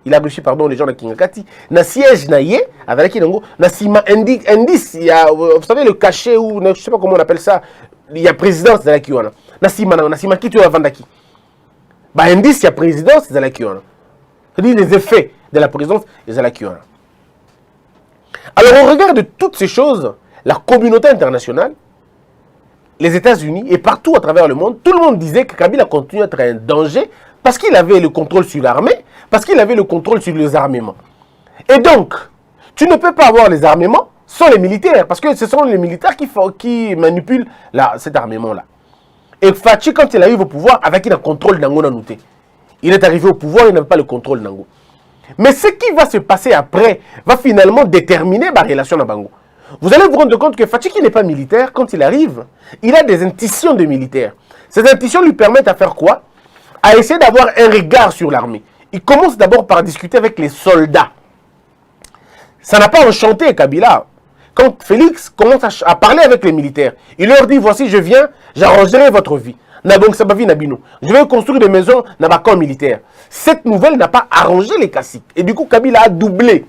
il a réussi, pardon, les gens de Kingakati, na siège na ye, avec qui na sima indice, il y a, vous savez, le cachet ou, je sais pas comment on appelle ça, il y a présidence de la Kiwana. Na sima qui tu as vendaki. Bah, indice, il y a présidence de la Kiwana. C'est-à-dire les effets de la présidence de la Kiwana. Alors, au regard de toutes ces choses, la communauté internationale, les États-Unis et partout à travers le monde, tout le monde disait que Kabila continue à être un danger parce qu'il avait le contrôle sur l'armée, parce qu'il avait le contrôle sur les armements. Et donc, tu ne peux pas avoir les armements sans les militaires, parce que ce sont les militaires qui manipulent cet armement-là. Et Fachi, quand il arrive au pouvoir, avec un contrôle d'Ango Nanouté. Il est arrivé au pouvoir, il n'avait pas le contrôle d'Ango. Mais ce qui va se passer après va finalement déterminer ma relation à Bango. Vous allez vous rendre compte que Fachi, qui n'est pas militaire, quand il arrive, il a des intuitions de militaire. Ces intuitions lui permettent à faire quoi? À essayer d'avoir un regard sur l'armée. Il commence d'abord par discuter avec les soldats. Ça n'a pas enchanté Kabila. Quand Félix commence à parler avec les militaires, il leur dit, voici, je viens, j'arrangerai votre vie. Je vais construire des maisons dans ma camp militaire. Cette nouvelle n'a pas arrangé les caciques. Et du coup, Kabila a doublé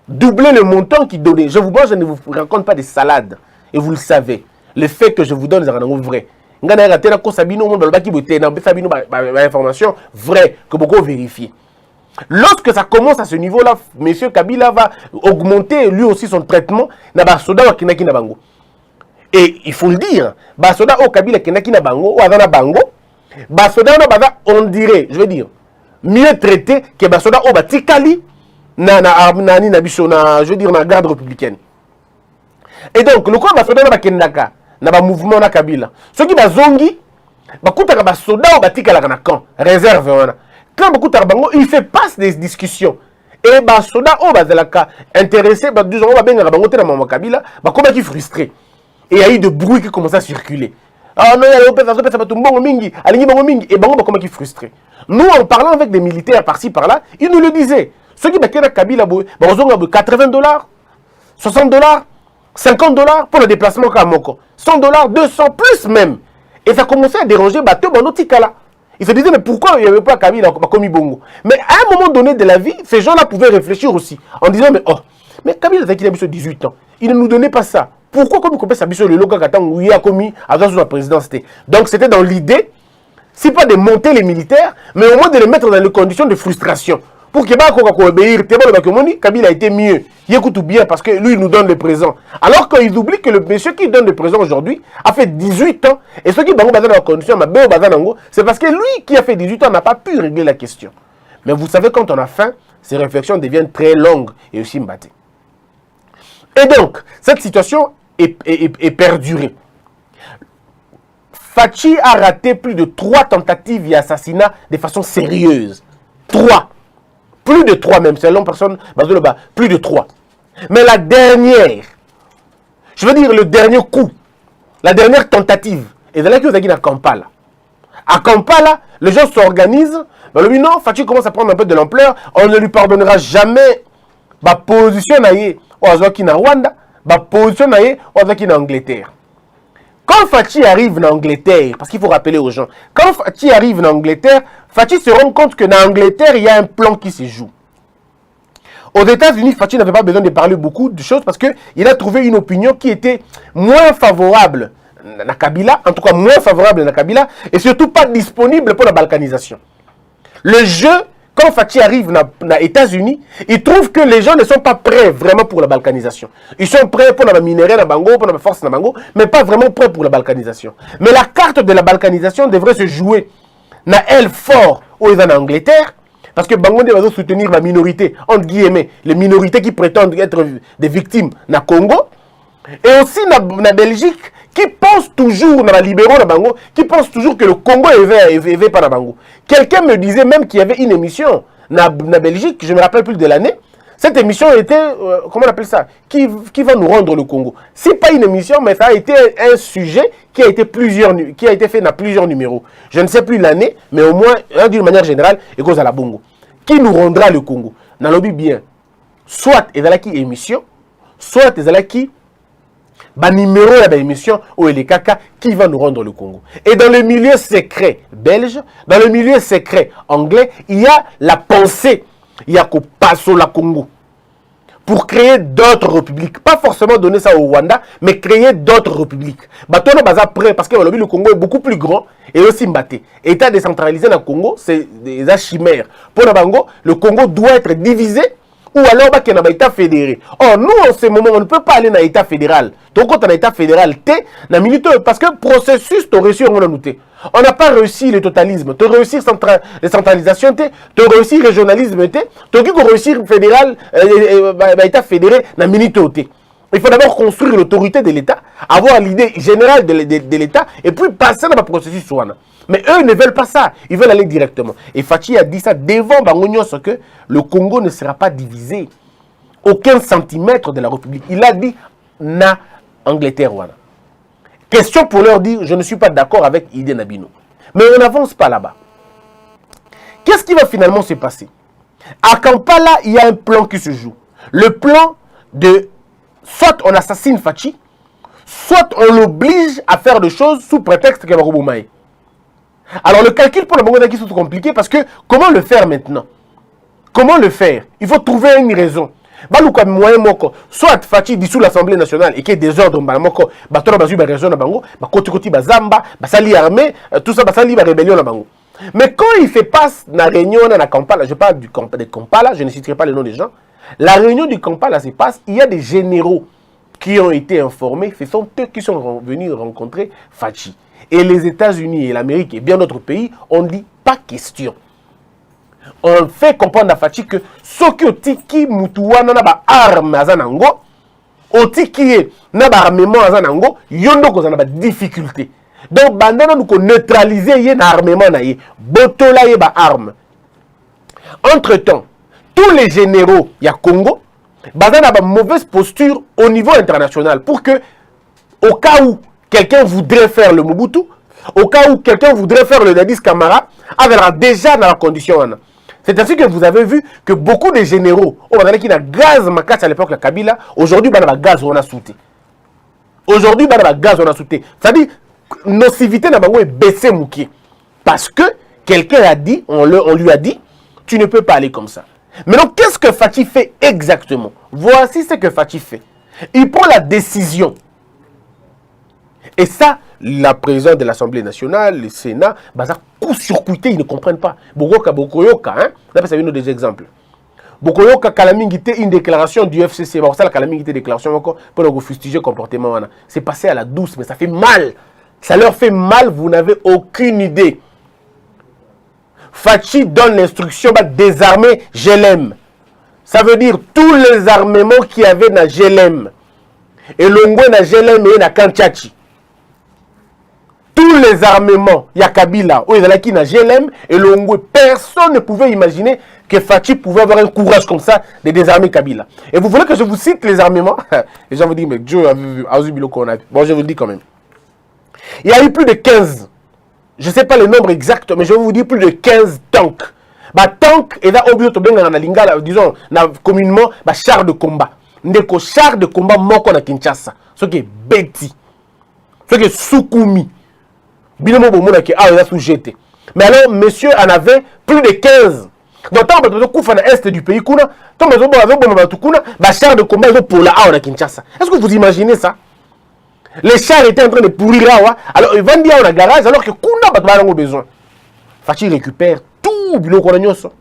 le montant qu'il donnait. Moi, je ne vous raconte pas des salades. Et vous le savez. Le fait que je vous donne, c'est vrai. Information vraie que beaucoup vérifient. Lorsque ça commence à ce niveau-là, M. Kabila va augmenter lui aussi son traitement. Et il faut le dire, Basoda au Kabila Kenakina Bango, ou Adana Bango, Basoda on dirait, je veux dire, mieux traité que Basoda au Batikali, je veux dire, na garde républicaine. Et donc, le quoi Basoda na Kenaka, na mouvement na Kabila, ceux qui bazongi, bakutaka Basoda au Batikala na camp, réserve wana. Quand bakutaka Bango, il fait passe des discussions. Et Basoda au Bazalaka, intéressé, disons, Babenga Bango te na Mama Kabila, comment qui frustré. Et il y a eu de bruit qui commençait à circuler. Ah non, il y a et Bango comment qui frustré. Nous, en parlant avec des militaires par-ci, par-là, ils nous le disaient. Ceux qui battaient Kabila, ils ont $80, $60, $50 pour le déplacement à Moko. $100, 200, plus même. Et ça commençait à déranger Bateau Banotikala. Ils se disaient, mais pourquoi il n'y avait pas Kabila comme Bongo? Mais à un moment donné de la vie, ces gens-là pouvaient réfléchir aussi. En disant, mais Kabila, il a 18 ans. Il ne nous donnait pas ça. Pourquoi comme il s'habille sur le local où il a commis à la présidence? Donc c'était dans l'idée, c'est pas de monter les militaires, mais au moins de les mettre dans les conditions de frustration. Pour que Kabila a été mieux. Il écoute bien parce que lui il nous donne le présent. Alors qu'ils oublient que le monsieur qui donne le présent aujourd'hui a fait 18 ans. Et ceux qui sont dans la condition, c'est parce que lui qui a fait 18 ans n'a pas pu régler la question. Mais vous savez, quand on a faim, ces réflexions deviennent très longues et aussi mbattées. Et donc, cette situation est perdurée. Fachi a raté plus de 3 tentatives d'assassinat de façon sérieuse. 3. Plus de 3 même, selon personne, plus de 3. Mais la dernière, je veux dire le dernier coup, la dernière tentative, et c'est là que vous avez à Kampala. À Kampala, les gens s'organisent, non, Fachi commence à prendre un peu de l'ampleur, on ne lui pardonnera jamais ma position au Rwanda, ma position en Angleterre. Quand Fachi arrive en Angleterre, parce qu'il faut rappeler aux gens, quand Fachi arrive en Angleterre, Fachi se rend compte que en Angleterre, il y a un plan qui se joue. Aux États-Unis, Fachi n'avait pas besoin de parler beaucoup de choses parce qu'il a trouvé une opinion qui était moins favorable à Kabila, en tout cas moins favorable à Kabila, et surtout pas disponible pour la balkanisation. Le jeu, quand Fachi arrive aux États-Unis, il trouve que les gens ne sont pas prêts vraiment pour la balkanisation. Ils sont prêts pour la minerai, la bango, pour la force, la bango, mais pas vraiment prêts pour la balkanisation. Mais la carte de la balkanisation devrait se jouer na elle fort où ils sont en Angleterre, parce que Bango va soutenir la minorité, entre guillemets, les minorités qui prétendent être des victimes na Congo, et aussi na Belgique, qui pense toujours, dans la libéraux, Bango, qui pense toujours que le Congo est par la Bango. Quelqu'un me disait même qu'il y avait une émission na Belgique, je ne me rappelle plus de l'année. Cette émission était, comment on appelle ça, qui va nous rendre le Congo. Ce n'est pas une émission, mais ça a été un sujet qui a été fait dans plusieurs numéros. Je ne sais plus l'année, mais au moins, d'une manière générale, et cause à la Bongo. Qui nous rendra le Congo? Dans le bien, soit il y a qui émission, soit il y a qui numéro de l'émission ou les caca qui va nous rendre le Congo. Et dans le milieu secret belge, dans le milieu secret anglais, il y a la pensée il y a qu'au passo la Congo pour créer d'autres républiques. Pas forcément donner ça au Rwanda, mais créer d'autres républiques. Batono baza prêt parce que le Congo est beaucoup plus grand et aussi mbaté. État décentralisé dans le Congo, c'est des chimères. Pour le Bango, le Congo doit être divisé ou alors qu'il y a un État fédéré. Or, nous, en ce moment, on ne peut pas aller dans l'État fédéral. Donc, quand on a un État fédéral, parce que le processus, tu as réussi, on n'a pas réussi le totalisme, tu as réussi la centralisation, tu as réussi le régionalisme, tu as réussi le fédéral, l'État fédéré, il faut d'abord construire l'autorité de l'État, avoir l'idée générale de l'État, et puis passer dans le processus. Mais eux ne veulent pas ça, ils veulent aller directement. Et Fachi a dit ça devant Bangonio, que le Congo ne sera pas divisé. Aucun centimètre de la République. Il a dit, na Angleterre, voilà. Question pour leur dire, je ne suis pas d'accord avec Idé Nabino. Mais on n'avance pas là-bas. Qu'est-ce qui va finalement se passer? À Kampala, il y a un plan qui se joue. Le plan de, soit on assassine Fachi, soit on l'oblige à faire des choses sous prétexte qu'il va reboumailler. Alors le calcul pour le Bango est tout compliqué parce que comment le faire maintenant? Comment le faire? Il faut trouver une raison. Soit Fachi dissout l'Assemblée nationale et qu'il y ait des ordres, tout ça, rébellion. Mais quand il fait passe la réunion dans Kampala, je parle de Kampala, je ne citerai pas le nom des gens, la réunion du Kampala se passe, il y a des généraux qui ont été informés, ce sont eux qui sont venus rencontrer Fachi. Et les États-Unis et l'Amérique et bien d'autres pays ont dit pas question. On fait comprendre à Fachi que ce qui otiki mutuwana na ba arme azanango, otiki na ba armement azanango, yondo ko na ba difficulté. Donc bandana nous ko neutraliser yé na armement na yé, botola yé ba arme. Entre-temps, tous les généraux ya Congo bazana ba mauvaise posture au niveau international pour que au cas où quelqu'un voudrait faire le Mobutu, au cas où quelqu'un voudrait faire le Dadis Camara, avait déjà dans la condition. C'est ainsi que vous avez vu que beaucoup de généraux, on a qui a gaz macasse à l'époque la Kabila, aujourd'hui on a gaz on a sauté. Aujourd'hui on a gaz on a sauté. C'est-à-dire nocivité n'a pas baissé mouki parce que quelqu'un a dit, on lui a dit, tu ne peux pas aller comme ça. Maintenant qu'est-ce que Fachi fait exactement? Voici ce que Fachi fait. Il prend la décision. Et ça, la présidente de l'Assemblée nationale, le Sénat, bazar coup-sur-couté, ils ne comprennent pas. Bokoyoka, hein? Là, ça vient des exemples. Bokoyoka, Kalamingité, une déclaration du FCC. Bon, ça, la Kalamingité, déclaration pour le fustiger comportement. C'est passé à la douce, mais ça fait mal. Ça leur fait mal, vous n'avez aucune idée. Fachi donne l'instruction de désarmer GLM. Ça veut dire tous les armements qu'il y avait dans GLM. Et l'ongwe dans GLM et dans Kanchachi. Tous les armements, il y a Kabila, où il y a qui n'a GLM et l'ongwe. Personne ne pouvait imaginer que Fachi pouvait avoir un courage comme ça de désarmer Kabila. Et vous voulez que je vous cite les armements? Les gens vous disent, mais Dieu a vu Azubiloko. Bon, je vous le dis quand même. Il y a eu plus de 15, je ne sais pas le nombre exact, mais je vais vous dire plus de 15 tanks. Tank, et là, disons, communément, char de combat. Ndeko char de combat, moko na Kinshasa. Ce qui est Betty. Ce qui est Soukoumi. Binomo Bomona qui a sous-jeté. Mais alors, monsieur en avait plus de 15. Donc, tant que vous avez l'est du pays, tant que vous avez char de combat pour la A Kinshasa. Est-ce que vous imaginez ça? Les chars étaient en train de pourrir là. Alors, ils vendent dans le garage alors que Kuna n'a pas besoin. Fachi récupère tout le Koranyoso.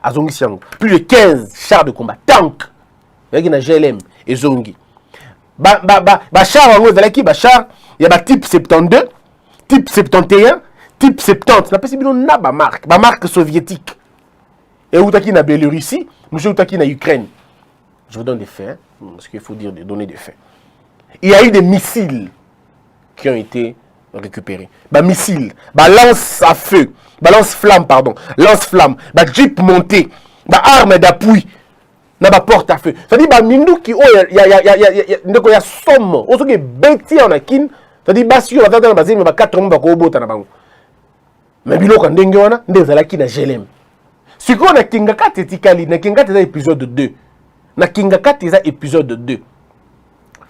À Zongi Siango. Plus de 15 chars de combat. Tank. Il y a GLM et Zongi. Char, il y a type 72, type 71, type 70. On a marque soviétique. Et où est-ce qu'il y a Biélorussie, monsieur où est-ce qu'il y a Ukraine. Je vous donne des faits, parce qu'il faut donner des faits. Il y a eu des missiles qui ont été récupérés. Missiles, lance à feu, lance-flamme, jeep monté, arme d'appui, porte à feu. C'est-à-dire, il y a somme, il y a bêtis en akin, c'est-à-dire, il y a 4 mois mais biloko ndenge wana nde ezalaki na GLM. Sikoyo na Kingakati etikali, na Kingakati eza épisode 2. Na Kingakati eza épisode 2.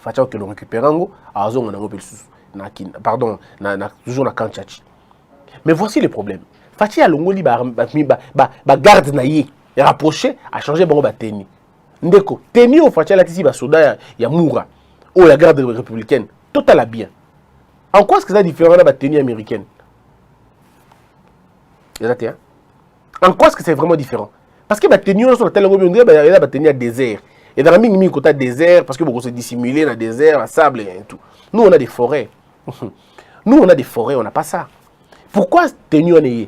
Facha que le récupérango à zongo na ngopelsus na kin pardon na toujours na Kanchachi. Mais voici le problème. Fachi a longoli ba garde na yé. Et rapproché, a changé bon ba tenue. Ndeko, tenue au frontière là ici ba soda ya Moura ou la garde républicaine, total bien. En quoi est-ce que ça différent de la tenue américaine? En quoi est-ce que c'est vraiment différent? Parce que la tenue on sur tellement on dirait la tenue à désert. Et dans la mine côté désert parce que beaucoup se dissimuler dans le désert, le sable et tout. Nous on a des forêts. Nous on a des forêts, on n'a pas ça. Pourquoi tenue on est?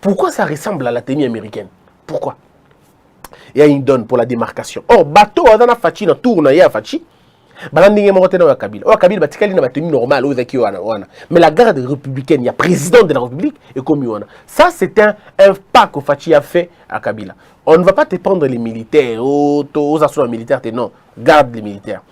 Pourquoi ça ressemble à la tenue américaine? Pourquoi? Il y a une donne pour la démarcation. Or, bateau, on a Fachi, on tourne, il y a Fachi. Kabila, tenue normale. Mais la garde républicaine, il y a président de la République et comme ça, c'est un pas que Fachi a fait à Kabila. On ne va pas te prendre les militaires, aux assaut militaires, non, garde les militaires.